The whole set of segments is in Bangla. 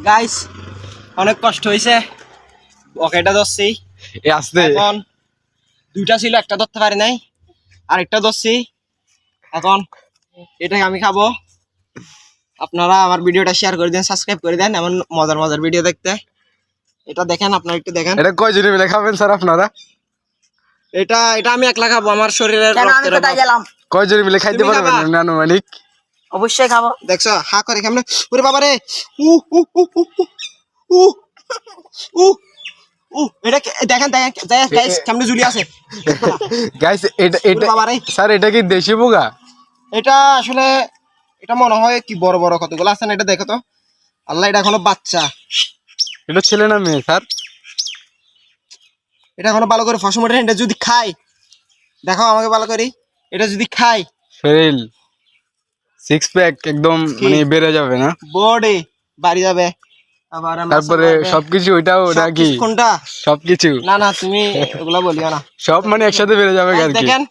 গাইস অনেক কষ্ট হয়েছে, ওকেটা ধরছি আসতে এখন। দুইটা ছিল, একটা ধরতে পারি নাই, আরেকটা ধরছি এখন। এটাকে আমি খাবো। আপনারা আমার ভিডিওটা শেয়ার করে দেন, সাবস্ক্রাইব করে দেন এমন মজার মজার ভিডিও দেখতে। এটা দেখেন, আপনারা একটু দেখেন। এটা কয়জনে মিলে খাবেন স্যার আপনারা? এটা এটা আমি একলা খাবো, আমার শরীরের কেন আমি রক্তের কোথায় অভাব। গেলাম? কয়জনে মিলে খাইতে তুমি পারবেন খাবা? আনুমানিক? অবশ্যই খাবো। দেখছো হা করে কেমনে? ওরে বাবা রে, উ উ উ উ উ উ উ এটা দেখেন দেখেন গাইস কেমনে ঝুলি আছে। গাইস এটা ওরে বাবা রে, স্যার এটা কি দেশি পোকা? এটা আসলে এটা মনে হয় কি বড় বড় কতগুলো আছে না, এটা দেখো তো। আল্লাহ, এটা এখনো বাচ্চা। এটা ছেলে না মেয়ে স্যার? এটা এখনো ভালো করে ফসম ওঠে। এটা যদি খাই, দেখো আমাকে ভালো করে, এটা যদি খাই ফেল সিক্স প্যাক একদম কি? মানে বেড়ে যাবে না? বডি বাড়ি যাবে, আবার তারপরে সবকিছু ওইটাও নাকি? কোনটা? সবকিছু না না, তুমি এগুলা বলিও না। সব মানে একসাথে বেড়ে যাবে আর কি। দেখেন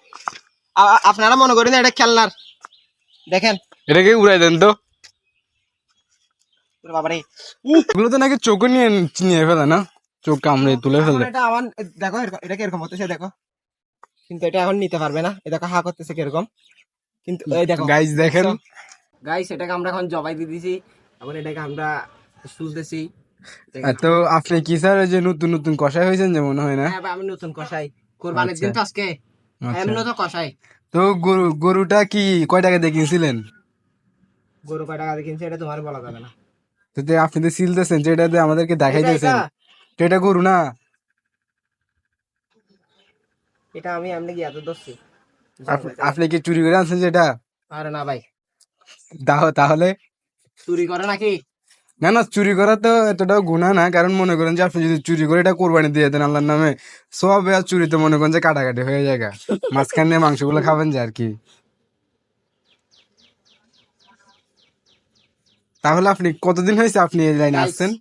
আপনারা মনে করেন এটা খেলনার, দেখেন এটাকে উড়াই দেন তো। ওরে বাবা রে, এগুলো তো নাকি চোখে নিয়ে নিয়ে ফেলে না? চোখ কামড়ে তুলে ফেলে। এটা আমার দেখো, এটা কিরকম হতেছে দেখো। কিন্তু এটা এখন নিতে পারবে না, এই দেখো হা করতেছে কিরকম। কিন্তু এই দেখো গাইস দেখেন, গাইস, এটাকে আমরা এখন জবাই দিয়ে দিছি, এখন এটাকে আমরা শুলতেছি। তো আপনি কি স্যার ওই যে নতুন নতুন কষাই হয়েছেন যে মনে হয় না? হ্যাঁ ভাই, আমি নতুন কষাই, কোরবানির আচ্ছা। দিন তো আজকে, এমনি তো কষাই। তো গরুটা কি কয় টাকা দিয়ে কিনছিলেন? গরু কয় টাকা দিয়ে কিনছে এটা তোমার বলা যাবে না। তো যে আপনি তো সিলতেছেন, যেটা দিয়ে আমাদেরকে দেখাইতেছেন, এটা তো এটা গরু না? এটা আমি এমনি গিয়ে এত ধরছি। আপনি কি চুরি করে আনছেন যেটা? আরে না ভাই, তাহলে চুরি করে নাকি? না না, চুরি করা তো এতটাও গুনাহ না, কারণ মনে করেন যে আপনি যদি চুরি করে এটা কোরবানি দিয়ে দেন আল্লাহর নামে, সব আর চুরি তো মনে করেন যে কাটাকাটি হয়ে যায়, মাঝখানে মাংসগুলো খাবেন যে আর কি। তাহলে আপনি কতদিন হয়েছে আপনি এই লাইনে আসছেন?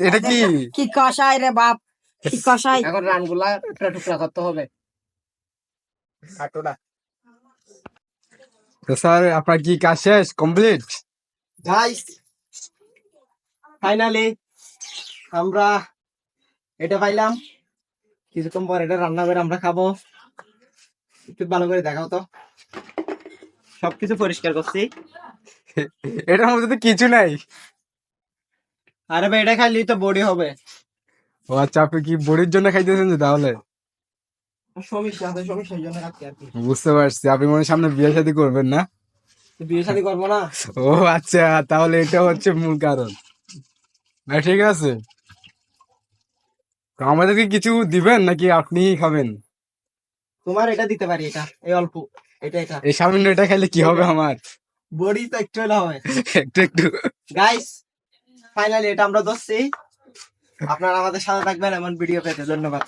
এটা কি? কি কষাই রে বাপ, কি কষাই। এখন রানগুলা টুকরা টুকরা করতে হবে, কাটোটা। তো স্যার আপনার কি কাজ শেষ, কমপ্লিট? গাইস ফাইনালি আমরা এটা পাইলাম। কিছুক্ষণ পর এটা রান্না করে আমরা খাবো। একটু ভালো করে দেখাও তো, সবকিছু পরিষ্কার করছি। এটার মধ্যে তো কিছু নাই। আরে ভাই, এটা খাইলেই তো বডি হবে। ও আচ্ছা, আপনি কি বড়ির জন্য খাইতেছেন যে তাহলে? সমস্যা আছে, সমস্যার জন্য রাখছি আর কি। বুঝতে পারছি, আপনি মনে হয় সামনে বিয়ে শাদী করবেন না? তো বিয়ে শাদী করবো না? ও আচ্ছা, তাহলে এটা হচ্ছে মূল কারণ। না ঠিক আছে, তো আমাদেরকে কিছু দিবেন নাকি আপনি খাবেন? তোমার এটা দিতে পারি, এটা এই অল্প, এটা এটা এই সামান্য এটা খাইলে কি হবে আমার? বডি তো একটু হলে হবে। একটু একটু। গাইস ফাইনালি এটা আমরা ধরছি। আপনারা আমাদের সাথে থাকবেন এমন ভিডিও পেতে। ধন্যবাদ।